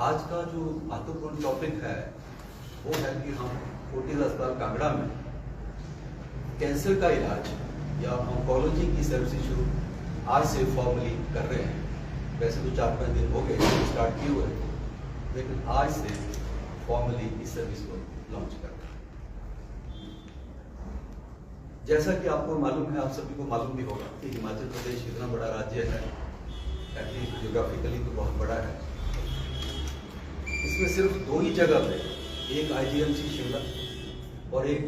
आज का जो महत्वपूर्ण टॉपिक है वो है कि हम फोर्टिस अस्पताल कांगड़ा में कैंसर का इलाज या ऑन्कोलॉजी की सर्विस शुरू आज से फॉर्मली कर रहे हैं। वैसे तो 4-5 दिन हो गए स्टार्ट किए हुए, लेकिन आज से फॉर्मली इस सर्विस को लॉन्च कर रहे हैं। जैसा कि आपको मालूम है, आप सभी को मालूम भी होगा कि हिमाचल प्रदेश इतना बड़ा राज्य है, एटलीस्ट ज्योग्राफिकली तो बहुत बड़ा है। इसमें सिर्फ 2 ही जगह पे, एक IGMC शिमला और एक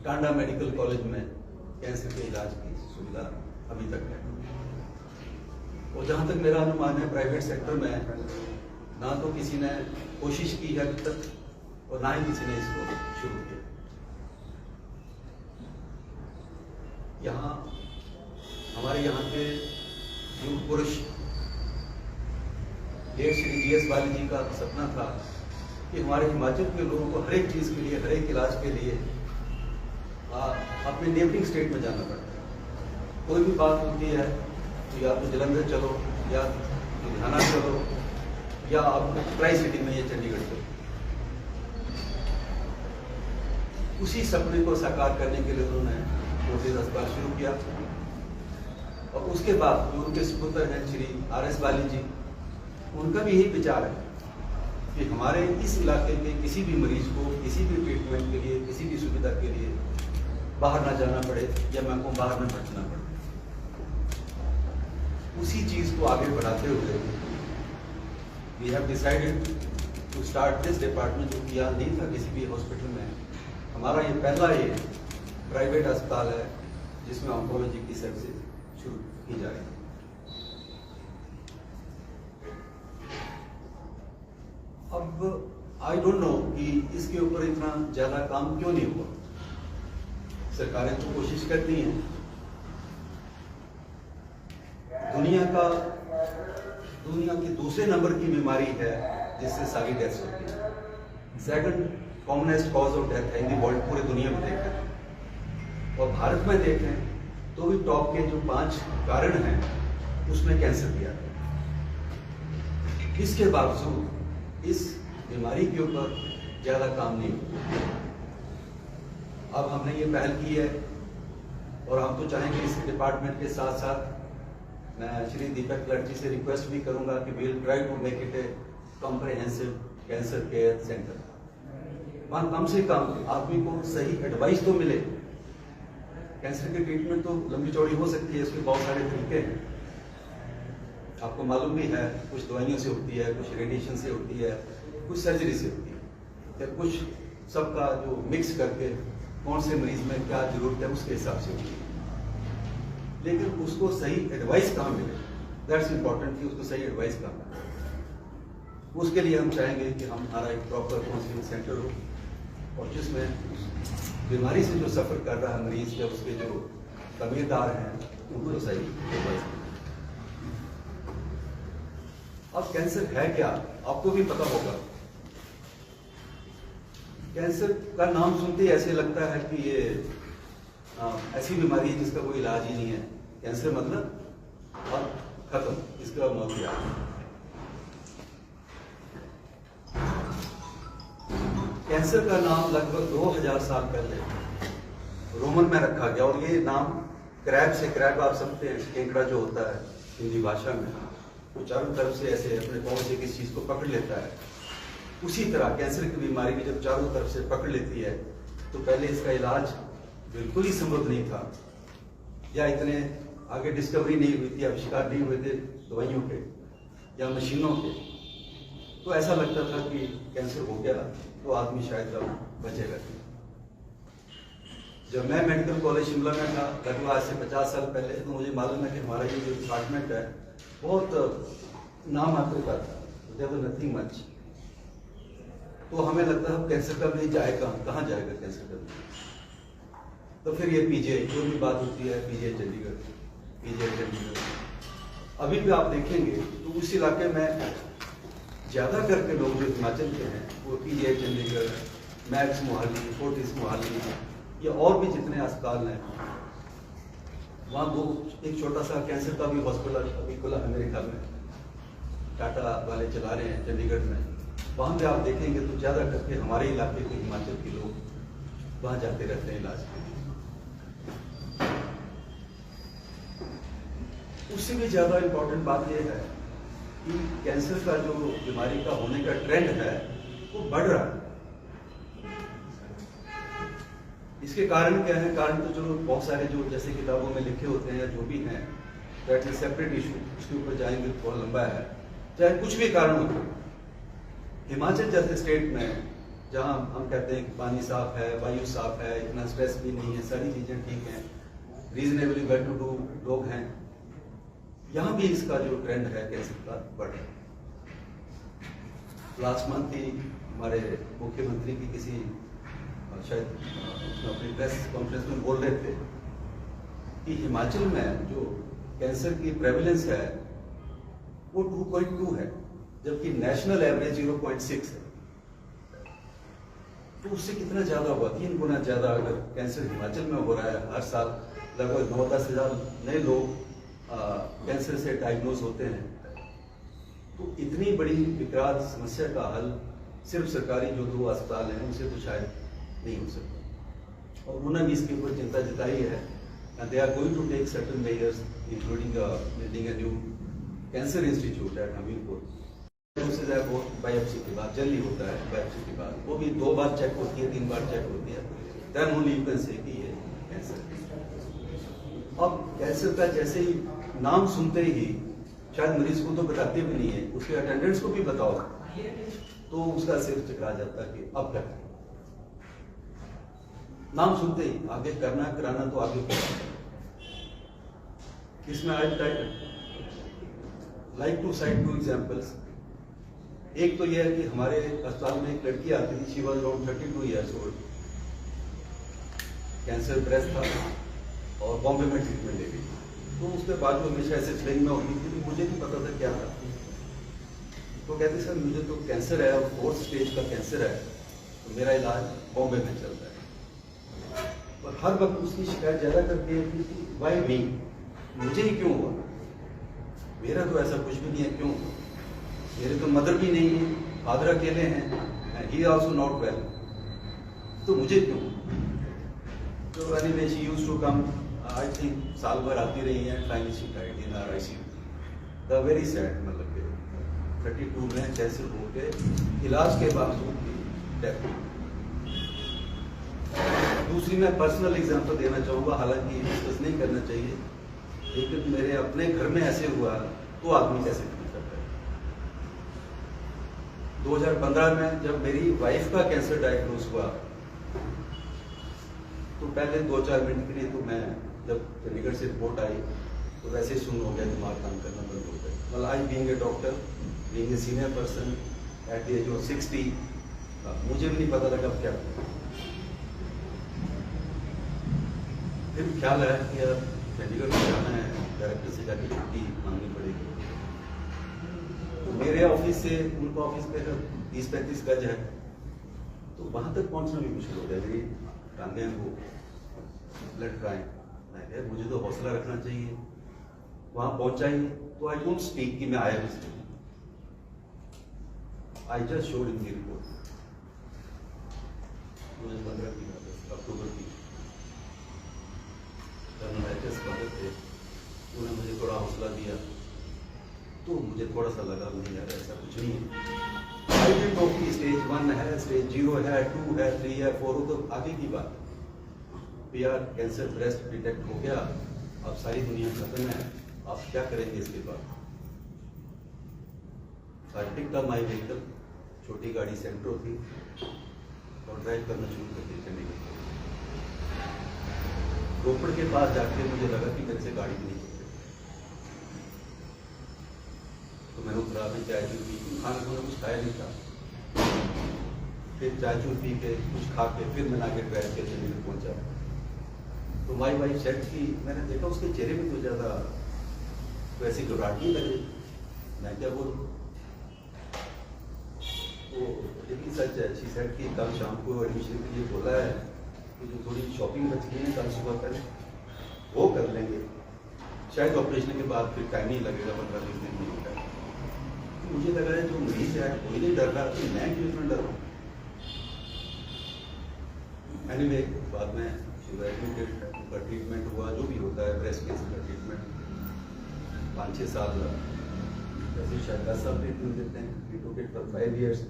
टांडा मेडिकल कॉलेज में कैंसर के इलाज की सुविधा अभी तक है। और जहाँ तक मेरा अनुमान है, प्राइवेट सेक्टर में ना तो किसी ने कोशिश की है अभी तक और ना ही किसी ने इसको शुरू किया। यहाँ हमारे यहाँ के युग पुरुष श्री GS बाली जी का सपना था कि हमारे हिमाचल के लोगों को हर एक चीज़ के लिए, हर एक इलाज के लिए अपने नेबरिंग स्टेट में जाना पड़ता है। कोई भी बात होती है तो या तो जलंधर चलो, या लुधियाना चलो, या आप ट्राई सिटी में या चंडीगढ़ चलो। उसी सपने को साकार करने के लिए उन्होंने फोर्टिस अस्पताल शुरू किया। और उसके बाद जो उनके सुपुत्र हैं श्री RS बाली जी, उनका भी यही विचार है कि हमारे इस इलाके के किसी भी मरीज को किसी भी ट्रीटमेंट के लिए, किसी भी सुविधा के लिए बाहर ना जाना पड़े या मैं को बाहर न भटकना पड़े। उसी चीज को आगे बढ़ाते हुए we have decided to start this department, जो कि यहाँ नहीं था किसी भी हॉस्पिटल में। हमारा ये पहला ये प्राइवेट अस्पताल है जिसमें ऑन्कोलॉजी की सर्विसेज शुरू की जा रही है। अब आई डोंट नो कि इसके ऊपर इतना ज्यादा काम क्यों नहीं हुआ। सरकारें तो कोशिश करती हैं। दुनिया की दूसरे नंबर की बीमारी है जिससे सारी डेथ्स होती है। Second commonest cause of death है इन द वर्ल्ड, पूरी दुनिया में देखें। और भारत में देखें तो भी टॉप के जो 5 कारण हैं उसमें कैंसर भी आता है। इसके बावजूद इस बीमारी के ऊपर ज्यादा काम नहीं हुआ। अब हमने ये पहल की है और हम तो चाहेंगे इस डिपार्टमेंट के साथ साथ मैं श्री दीपक क्लर्क जी से रिक्वेस्ट भी करूंगा कि we will try to make it a comprehensive cancer care centre. वहां कम से कम आदमी को सही एडवाइस तो मिले। कैंसर की ट्रीटमेंट तो लंबी चौड़ी हो सकती है, इसके बहुत सारे तरीके हैं, आपको मालूम भी है। कुछ दवाइयों से होती है, कुछ रेडिएशन से होती है, कुछ सर्जरी से होती है, या कुछ सबका जो मिक्स करके कौन से मरीज में क्या जरूरत है उसके हिसाब से होती है। लेकिन उसको सही एडवाइस कहाँ मिले, दैट्स इंपॉर्टेंट कि उसको सही एडवाइस कहाँ मिले। उसके लिए हम चाहेंगे कि हमारा एक प्रॉपर काउंसलिंग सेंटर हो और जिसमें बीमारी से जो सफर कर रहा है मरीज या उसके जो तमीरदार हैं उनको सही एडवाइस मिले। अब कैंसर है क्या, आपको भी पता होगा। कैंसर का नाम सुनते ही ऐसे लगता है कि ये ऐसी बीमारी है जिसका कोई इलाज ही नहीं है। कैंसर मतलब और खत्म, इसका मौत ही आ गई। कैंसर का नाम लगभग 2000 साल पहले रोमन में रखा गया और ये नाम क्रैब से, क्रैब आप समझते हैं केकड़ा जो होता है हिंदी भाषा में, वो चारों तरफ से ऐसे अपने पाँव से किसी चीज को पकड़ लेता है। उसी तरह कैंसर की बीमारी भी जब चारों तरफ से पकड़ लेती है तो पहले इसका इलाज बिल्कुल ही संभव नहीं था, या इतने आगे डिस्कवरी नहीं हुई थी, आविष्कार नहीं हुए थे दवाइयों के या मशीनों के। तो ऐसा लगता था कि कैंसर हो गया तो आदमी शायद अब बचेगा। जब मैं मेडिकल कॉलेज शिमला में था लगभग आज से 50 साल पहले, तो मुझे मालूम है कि हमारा ये जो डिपार्टमेंट है बहुत नाम मात्र का था, देयर वाज नथिंग मच। तो हमें लगता है कैंसर का भी जाएगा, कहाँ जाएगा कैंसर का। तो फिर ये PGI जो भी बात होती है, PGI चंडीगढ़। अभी भी आप देखेंगे तो उस इलाके में ज्यादा करके लोग जो हिमाचल के हैं वो PGI Chandigarh, max Mohali, Fortis Mohali या और भी जितने अस्पताल हैं वहाँ एक छोटा सा कैंसर का भी हॉस्पिटल अभी खुला है मेरे ख्याल में। टाटा वाले चला रहे हैं चंडीगढ़ में, वहाँ पे आप देखेंगे तो ज़्यादा करके हमारे इलाके के हिमाचल के लोग वहाँ जाते रहते हैं इलाज के लिए। उससे भी ज़्यादा इम्पोर्टेंट बात यह है कि कैंसर का जो बीमारी का होने का ट्रेंड है वो बढ़ रहा है। इसके कारण क्या है? कारण तो चलो बहुत सारे जो जैसे किताबों में लिखे होते हैं जो भी हैं, दैट इज सेपरेट इशू, उसके ऊपर जाएंगे तो थोड़ा लंबा है। चाहे कुछ भी कारण हो, हिमाचल जैसे स्टेट में जहां हम कहते हैं कि पानी साफ है, वायु साफ है, इतना स्ट्रेस भी नहीं है, सारी चीजें ठीक हैं, रीजनेबली वेल टू डू लोग हैं, यहाँ भी इसका जो ट्रेंड है कैंसर का बढ़ रहा है। लास्ट मंथ ही हमारे मुख्यमंत्री की किसी शायद उसमें अपनी प्रेस कॉन्फ्रेंस में बोल रहे थे कि हिमाचल में जो कैंसर की प्रेवलेंस है वो 2.2 है, जबकि नेशनल एवरेज 0.6 है। तो उससे कितना ज्यादा हुआ? 3 गुना ज्यादा अगर कैंसर हिमाचल में हो रहा है। हर साल लगभग 9-10 हजार नए लोग कैंसर से डायग्नोज होते हैं। तो इतनी बड़ी विकराल समस्या का हल सिर्फ सरकारी जो 2 अस्पताल हैं उनसे तो शायद नहीं हो सकता। और उन्होंने भी इसके ऊपर चिंता जताई है। They are going to take certain measures including building a new cancer institute at Hamirpur. Biopsy के बाद जल्दी होता है, बायोप्सी के बाद वो भी 2 बार चेक होती है, 3 बार चेक होती है, then only you can say कि ये कैंसर है। अब कैंसर का जैसे ही नाम सुनते ही शायद मरीज को तो बताते भी नहीं है, उसके अटेंडेंट्स को भी बताओ तो उसका सिर चकरा जाता है कि अब क्या करें। नाम सुनते ही आगे करना कराना तो आगे इसमें I like to cite 2 examples. एक तो यह है कि हमारे अस्पताल में एक लड़की आती थी, she was around 32 years old, cancer breast था और बॉम्बे में ट्रीटमेंट ले गई। तो उसके बाद जो हमेशा ऐसे फ्लिंग में होती थी, मुझे नहीं पता था क्या था। तो कहते सर मुझे तो कैंसर है और 4th स्टेज का कैंसर है, तो मेरा इलाज बॉम्बे में चल रहा है। और हर वक्त उसकी शिकायत ज्यादा करके वाई मी, मुझे ही क्यों हुआ? मेरा तो ऐसा कुछ भी नहीं है, क्यों? मेरे तो मदर भी नहीं है, फादर अकेले हैं, ही आल्सो नॉट वेल, तो मुझे क्यों? तो anyway she used to come, I think साल भर आती रही है। Finally she died in our ICU. The very sad, मतलब 32 में कैंसर हो के इलाज के बावजूद भी डेथ हुई। दूसरी मैं पर्सनल एग्जांपल देना चाहूँगा, हालांकि डिस्कस नहीं करना चाहिए, लेकिन मेरे अपने घर में ऐसे हुआ तो आदमी कैसे फील करता है। 2015 में जब मेरी वाइफ का कैंसर डायग्नोज हुआ तो पहले 2-4 मिनट के लिए तो मैं, जब चंडीगढ़ से रिपोर्ट आई तो वैसे सुन हो गया, दिमाग काम करना बंद हो गया। मतलब I being a doctor, being a senior person at the age of 60, मुझे भी नहीं पता लगा क्या। फिर ख्याल आया कि अब चंडीगढ़ में जाना है, डायरेक्टर से जाकर छुट्टी मांगनी पड़ेगी। तो मेरे ऑफिस से उनका ऑफिस पे 30-35 गज है, तो वहां तक पहुंचना भी मुश्किल हो गया। मेरी टांगें वो ब्लड क्राइम, मैं कहा मुझे तो हौसला रखना चाहिए। वहां पहुंचा ही तो आई डोंट स्पीक कि मैं आया किस, I just showed in the report. 2015 की बात है, अक्टूबर की। थे, उन्होंने मुझे थोड़ा हौसला दिया तो मुझे थोड़ा सा लगा नहीं यार ऐसा कुछ नहीं है। आई डेंट नो कि स्टेज 1 है, स्टेज 0 है, 2 है, 3 है, 4 हो, तो आगे की बात। यार कैंसर ब्रेस्ट डिटेक्ट हो गया, अब सारी दुनिया खत्म है, आप क्या करेंगे इसके बाद? I picked up my vehicle, छोटी गाड़ी सेंट्रो थी, और ड्राइव करना शुरू कर दी चंडीगढ़। रोपड़ के पास जाके मुझे लगा कि मेरे से गाड़ी भी नहीं चलती, तो मैंने उतरा भी चाय चू पी, खाना खुना कुछ खाया नहीं था। फिर चाय चू पी के कुछ खा के फिर मैंने आगे ड्राइव के चंडीगढ़ पहुंचा। तो माई वाइफ सेट की, मैंने देखा उसके चेहरे में तो ज्यादा वैसी घबराहट नहीं लगी। मैं क्या बोलूं, तो लेकिन सच है, शी सेट की कल शाम को एडमिशन के लिए बोला है, जो थोड़ी शॉपिंग बच गई है कल सुबह पहले वो कर लेंगे, शायद ऑपरेशन के बाद फिर टाइम नहीं लगेगा, 15-20 दिन नहीं होगा। मुझे लगा है जो मरीज है कोई नहीं डर रहा, तो मैं क्यों इतना डर रहा हूँ। एनीवे बाद में एडमिटेड, उनका ट्रीटमेंट हुआ, जो भी होता है ब्रेस्ट कैंसर का ट्रीटमेंट 5-6 साल, वैसे शायद 10 साल ट्रीटमेंट देते हैं, we took it for 5 years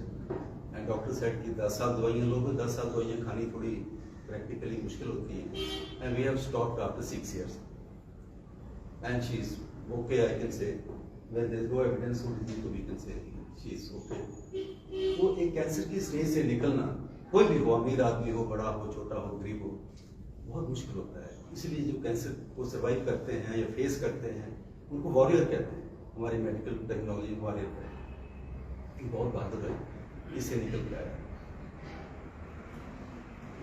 and doctor said कि 10 साल दवाइयाँ लोगे, 10 साल दवाइयाँ खानी थोड़ी प्रैक्टिकली मुश्किल होती है, and we have stopped after 6 years and she is okay, I can say when there is no evidence of disease, so we can say she is okay. वो एक कैंसर की स्टेज से निकलना, कोई भी हो, अमीर आदमी हो, बड़ा हो, छोटा हो, गरीब हो, बहुत मुश्किल होता है। इसलिए जो कैंसर को सर्वाइव करते हैं या फेस करते हैं उनको वॉरियर कहते हैं, हमारी मेडिकल टेक्नोलॉजी वॉरियर है, बहुत बहादुर है, इससे निकल के आया।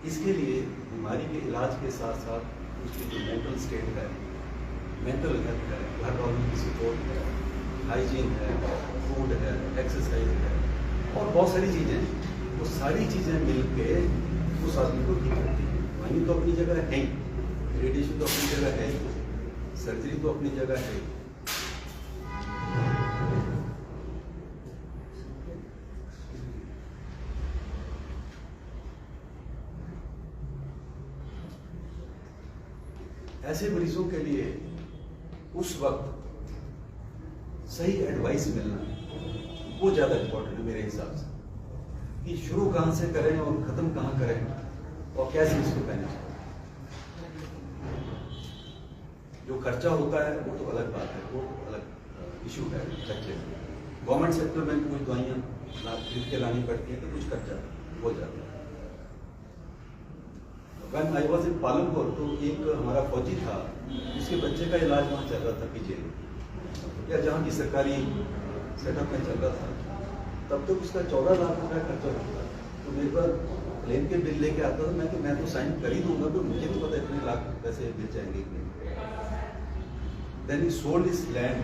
इसके लिए बीमारी के इलाज के साथ साथ उसकी जो मेंटल स्टेट है, मेंटल हेल्थ है, घर वालों की सपोर्ट है, हाइजीन है, फूड है, एक्सरसाइज है और बहुत सारी चीज़ें हैं, वो सारी चीज़ें मिलके उस आदमी को ठीक करती हैं। वहीं तो अपनी जगह है, रेडिएशन तो अपनी जगह है, सर्जरी तो अपनी जगह है। ऐसे मरीजों के लिए उस वक्त सही एडवाइस मिलना वो ज़्यादा इम्पोर्टेंट है मेरे हिसाब से, कि शुरू कहाँ से करें और ख़त्म कहाँ करें और कैसे इसको मैनेज करें। जो खर्चा होता है वो तो अलग बात है, वो अलग इशू है खर्चे। गवर्नमेंट सेक्टर में कुछ दवाइयाँ खरीद के लानी पड़ती हैं तो कुछ खर्चा हो जाता है। When I was in Palanpur, तो एक हमारा फौजी था, उसके बच्चे का इलाज वहाँ चल रहा था पीजीआई या जहाँ की सरकारी सेटअप में चल रहा था, तब तक उसका 14 लाख रुपया खर्चा होता था। तो मेरे पास क्लेम के बिल लेके आता था, मैं तो साइन कर ही दूंगा, तो मुझे तो पता इतने लाख पैसे मिल जाएंगे। Then he sold his land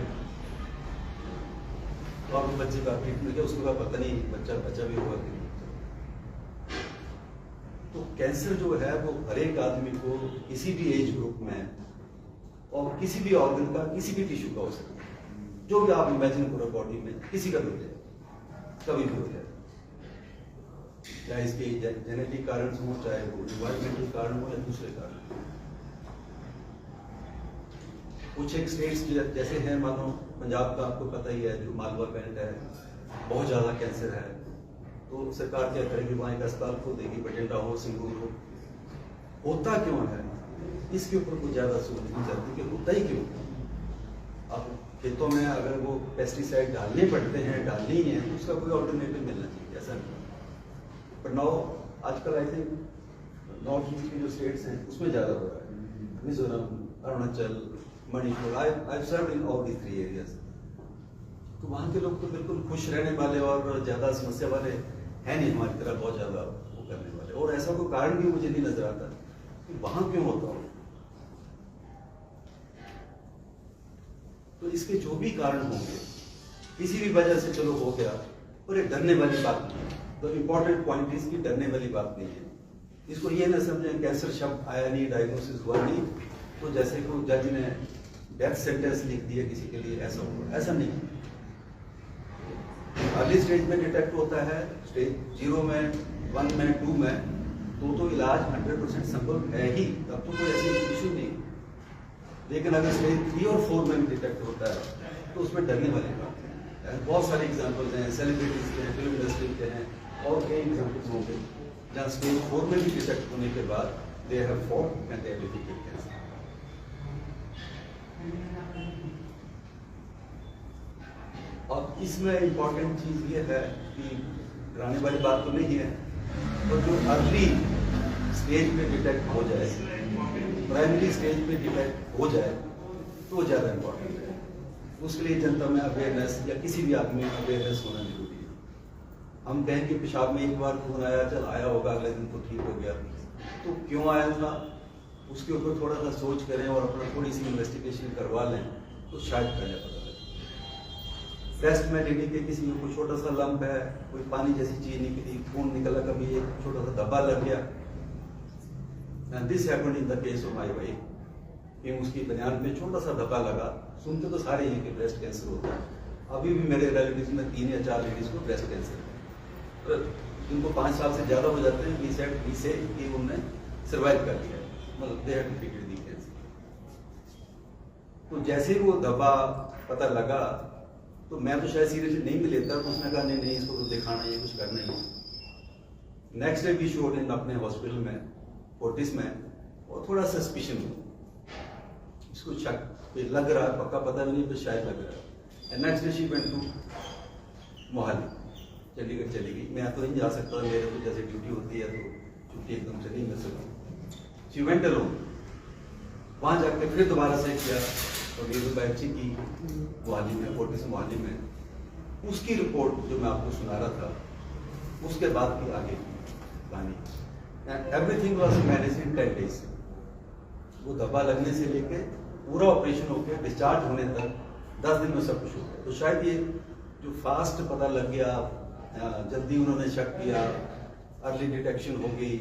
और बच्चे का ट्रीटमेंट किया, उसके बाद पता नहीं बच्चा भी हुआ। तो कैंसर जो है वो हर एक आदमी को किसी भी एज ग्रुप में और किसी भी ऑर्गन का, किसी भी टिश्यू का हो सकता है, जो भी आप इमेजिन करो बॉडी में, किसी का भी हो जाए, कभी भी हो जाए, चाहे इसके जेनेटिक कारण हो, चाहे वो इन्वायरमेंटल कारण हो या दूसरे कारण। कुछ एक स्टेट्स जैसे हैं, मानो पंजाब का आपको पता ही है, जो मालवा बेल्ट है, बहुत ज्यादा कैंसर है, तो सरकार क्या करेगी, वहाँ एक अस्पताल खोल देगी, बठिंडा हो, सिंगूर हो। होता क्यों है, इसके ऊपर कुछ ज्यादा सोच नहीं जाती कि होता ही क्यों। अब खेतों में अगर वो पेस्टिसाइड डालने पड़ते हैं, डालनी ही है, तो उसका कोई ऑल्टरनेटिव मिलना चाहिए, ऐसा नहीं। पर नाउ आजकल आई थिंक नॉर्थ ईस्ट की जो स्टेट्स हैं उसमें ज्यादा हो रहा है, मिजोरम, अरुणाचल, मणिपुर। आई सर्व इन ऑल दीस 3 एरियाज। तो वहाँ के लोग तो बिल्कुल खुश रहने वाले और ज्यादा समस्या वाले है नहीं, हमारी तरह बहुत ज्यादा वो करने वाले। और ऐसा कोई कारण भी मुझे नहीं नजर आता कि वहां क्यों होता हो। तो इसके जो भी कारण होंगे, किसी भी वजह से चलो हो गया, और ये डरने वाली बात नहीं है। तो इम्पोर्टेंट पॉइंट इसकी डरने वाली बात नहीं है। इसको ये ना समझें कैंसर शब्द आया नहीं, डायग्नोसिस हुआ नहीं, तो जैसे को जज ने डेथ सेंटेंस लिख दिया किसी के लिए, ऐसा हुआ, ऐसा नहीं। अर्ली स्टेज में डिटेक्ट होता है, स्टेज 0 में, 1 में, 2 में, तो इलाज 100% संभव है ही, तब तो कोई ऐसी इशू नहीं। लेकिन अगर स्टेज 3 और 4 में भी डिटेक्ट होता है तो उसमें डरने वाली बात है। बहुत सारे एग्जाम्पल्स हैं, सेलिब्रिटीज के हैं, फिल्म इंडस्ट्री के हैं, और कई एग्जाम्पल्स होंगे जहाँ स्टेज 4 में भी डिटेक्ट होने के बाद they have fought and they have defeated cancer. और इसमें इम्पोर्टेंट चीज ये है कि डराने वाली बात तो नहीं है, और जो अर्ली स्टेज पे डिटेक्ट हो जाए, प्राइमरी स्टेज पे डिटेक्ट हो जाए, तो ज्यादा इम्पोर्टेंट है। उसके लिए जनता में अवेयरनेस, या किसी भी आदमी में अवेयरनेस होना जरूरी है। हम कहें कि पेशाब में एक बार खून आया, चल आया होगा, अगले दिन तो ठीक हो गया, तो क्यों आया था उसके ऊपर थोड़ा सा सोच करें और अपना थोड़ी सी इन्वेस्टिगेशन करवा लें, तो शायद पहले पता लगे। टेस्ट में लेने के किसी में कोई छोटा सा लंप है, कोई पानी जैसी चीज निकली, खून निकला, कभी एक छोटा सा धब्बा लग गया। And this happened in the case of my wife, कि उसकी बनियान पे छोटा सा धब्बा लगा। सुनते तो सारे हैं कि ब्रेस्ट कैंसर होता है, अभी भी मेरे रिलेटिव्स में 3 या 4 लेडीज को ब्रेस्ट कैंसर है, और जिनको 5 साल से ज्यादा हो जाते हैं, वी से कि उन्होंने सर्वाइव कर लिया है, मतलब they have defeated the cancer. तो जैसे ही वो दवा पता लगा तो मैं तो शायद सीरियसली नहीं भी लेता, तो उसने कहा नहीं इसको तो दिखाना है, कुछ करना ही है। नेक्स्ट डे भी शोड इन अपने हॉस्पिटल में फोर्टिस में, और थोड़ा सस्पिशन हो, इसको शक लग रहा है, पक्का पता भी नहीं, पर शायद लग रहा है। And next day she went to Mohali, Chandigarh चली गई। मैं तो नहीं जा सकता, मेरे तो जैसे ड्यूटी होती है तो छुट्टी एकदम से नहीं मिल सकती। शी वेंट अलोन, वहां जाकर फिर दोबारा से किया और मेरी बायोप्सी की मोहाली में, फोर्टिस मोहाली में। उसकी रिपोर्ट जो मैं आपको सुना रहा था, उसके बाद की आगे कहानी। Everything was managed in 10 days। वो दवा लगने से लेके पूरा ऑपरेशन होकर डिस्चार्ज होने तक 10 दिन में सब कुछ हो गया। तो शायद ये जो फास्ट पता लग गया, जल्दी उन्होंने शक किया, अर्ली डिटेक्शन हो गई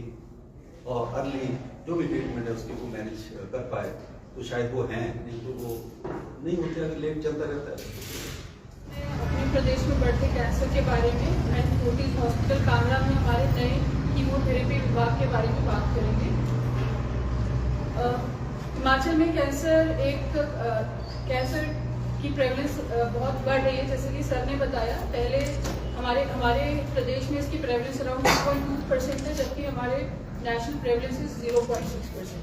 और अर्ली जो भी ट्रीटमेंट है उसके वो मैनेज कर पाए, तो शायद वो हैं, नहीं तो वो नहीं होते अगर लेट चलता रहता है। अपने प्रदेश में बढ़ते कैंसर के बारे में एंड फोर्टिस हॉस्पिटल कांगड़ा में हमारे नए कीमोथेरेपी विभाग के बारे में बात करेंगे। हिमाचल में कैंसर की प्रेवलेंस बहुत बढ़ रही है, जैसे कि सर ने बताया। पहले हमारे प्रदेश में इसकी प्रेवलेंस अराउंड 2.2% है, जबकि हमारे नेशनल प्रेवलेंस इज 0.6%।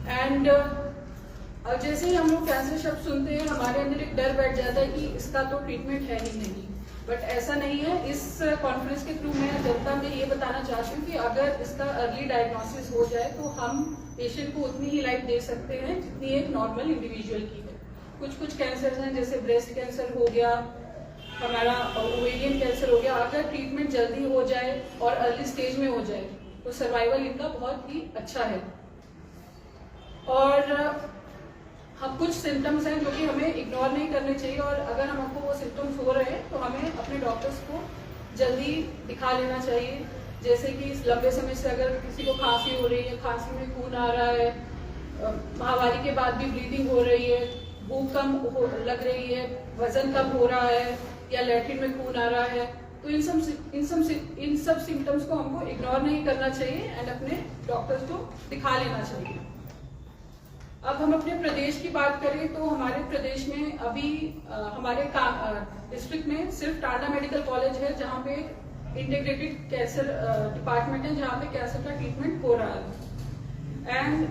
एंड जैसे ही हम लोग कैंसर शब्द सुनते हैं, हमारे अंदर एक डर बैठ जाता है कि इसका तो ट्रीटमेंट है ही नहीं, बट ऐसा नहीं है। इस कॉन्फ्रेंस के थ्रू मैं जनता में ये बताना चाहती हूँ कि अगर इसका अर्ली डायग्नोसिस हो जाए तो हम पेशेंट को उतनी ही लाइफ दे सकते हैं जितनी एक नॉर्मल इंडिविजुअल की है। कुछ कैंसर हैं, जैसे ब्रेस्ट कैंसर हो गया, हमारा ओवेरियन कैंसर हो गया, अगर ट्रीटमेंट जल्दी हो जाए और अर्ली स्टेज में हो जाए तो सर्वाइवल इनका बहुत ही अच्छा है। और हम कुछ सिम्टम्स हैं जो कि हमें इग्नोर नहीं करने चाहिए, और अगर हमको वो सिम्टम्स हो रहे हैं तो हमें अपने डॉक्टर्स को जल्दी दिखा लेना चाहिए। जैसे कि लंबे समय से अगर किसी को खांसी हो रही है, खांसी में खून आ रहा है, महामारी के बाद भी ब्लीडिंग हो रही है, भूख कम लग रही है, वजन कम हो रहा है, या लैट्रिन में खून आ रहा है, तो इन सब सिम्टम्स को हमको इग्नोर नहीं करना चाहिए एंड अपने डॉक्टर्स को दिखा लेना चाहिए। अब हम अपने प्रदेश की बात करें तो हमारे प्रदेश में अभी हमारे डिस्ट्रिक्ट में सिर्फ टांडा मेडिकल कॉलेज है जहाँ पे इंटीग्रेटेड कैंसर डिपार्टमेंट है, जहाँ पे कैंसर का ट्रीटमेंट हो रहा है। एंड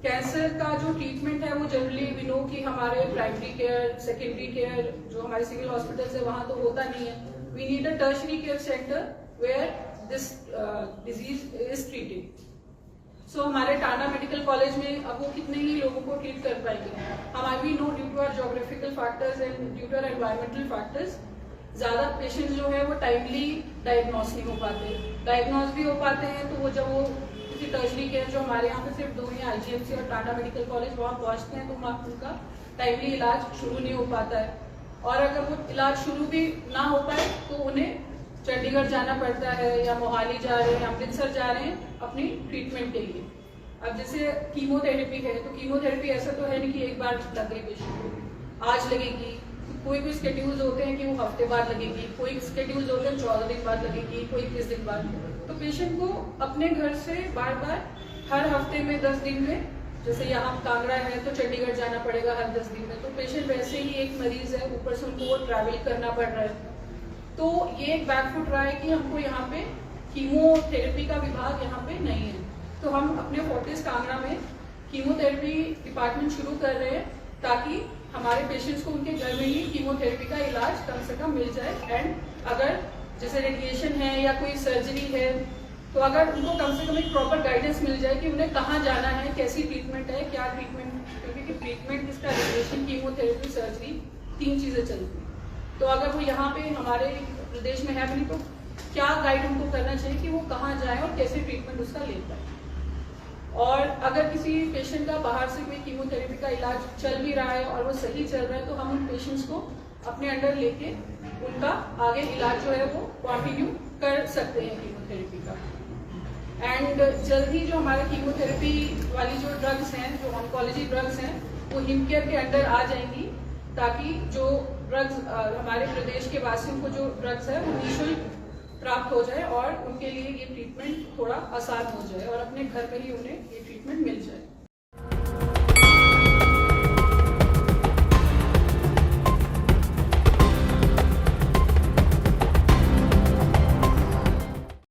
कैंसर का जो ट्रीटमेंट है वो जनरली वी नो कि हमारे प्राइमरी केयर, सेकेंडरी केयर, जो हमारे सिविल हॉस्पिटल्स है वहाँ तो होता नहीं है। We need a tertiary care centre where this disease is treated. So हमारे टांडा मेडिकल कॉलेज में अब वो कितने ही लोगों को ट्रीट कर पाएंगे। हमारे we know due to our geographical factors and due to our environmental factors ज्यादा पेशेंट जो है वो टाइमली डायग्नोस नहीं हो पाते। डायग्नोस भी हो पाते हैं तो वो जब वो किसी टर्शरी केयर, जो हमारे यहाँ पे सिर्फ 2 ही IGMC और टांडा मेडिकल कॉलेज, वहाँ पहुँचते हैं तो उनका टाइमली इलाज शुरू नहीं हो पाता है। और अगर वो इलाज शुरू भी ना हो पाए तो उन्हें चंडीगढ़ जाना पड़ता है, या मोहाली जा रहे हैं, अमृतसर जा रहे हैं अपनी ट्रीटमेंट के लिए। अब जैसे कीमोथेरेपी है, तो कीमोथेरेपी ऐसा तो है नहीं कि एक बार लगे पेशेंट को, आज लगेगी। कोई स्केड्यूल्स होते हैं कि वो हफ्ते बाद लगेगी, कोई स्केड्यूल्स होते हैं 14 दिन बाद लगेगी, कोई 21 दिन बाद। तो पेशेंट को अपने घर से बार बार हर हफ्ते में 10 दिन में, जैसे यहाँ कांगड़ा है तो चंडीगढ़ जाना पड़ेगा हर 10 दिन में, तो पेशेंट वैसे ही एक मरीज है, ऊपर से उनको वो ट्रैवल करना पड़ रहा है। तो ये एक बैकफुट रहा है कि हमको यहाँ पे कीमोथेरेपी का विभाग यहाँ पे नहीं है। तो हम अपने फोर्टिस कांगड़ा में कीमोथेरेपी डिपार्टमेंट शुरू कर रहे हैं ताकि हमारे पेशेंट्स को उनके घर में ही कीमोथेरेपी का इलाज कम से कम मिल जाए। एंड अगर जैसे रेडिएशन है या कोई सर्जरी है तो अगर उनको कम से कम एक प्रॉपर गाइडेंस मिल जाए कि उन्हें कहाँ जाना है, कैसी ट्रीटमेंट है, क्या ट्रीटमेंट, क्योंकि ट्रीटमेंट इसका रेडिएशन, कीमोथेरेपी, सर्जरी, 3 चीजें चलती हैं। तो अगर वो यहाँ पे हमारे प्रदेश में है भी नहीं तो क्या गाइड उनको करना चाहिए कि वो कहाँ जाए और कैसे ट्रीटमेंट उसका ले पाए। और अगर किसी पेशेंट का बाहर से कोई कीमोथेरेपी का इलाज चल भी रहा है और वो सही चल रहा है तो हम उन पेशेंट्स को अपने अंडर लेके उनका आगे इलाज जो है वो कंटिन्यू कर सकते हैं कीमोथेरेपी का। एंड जल्दी जो हमारे कीमोथेरेपी वाली जो ड्रग्स हैं, जो ऑन्कोलॉजी ड्रग्स हैं, वो हिमकेयर के अंडर आ जाएंगी। ताकि जो ड्रग्स हमारे प्रदेश के वासियों को जो ड्रग्स है वो निःशुल्क प्राप्त हो जाए और उनके लिए ये ट्रीटमेंट थोड़ा आसान हो जाए और अपने घर में ही उन्हें ये ट्रीटमेंट मिल जाए।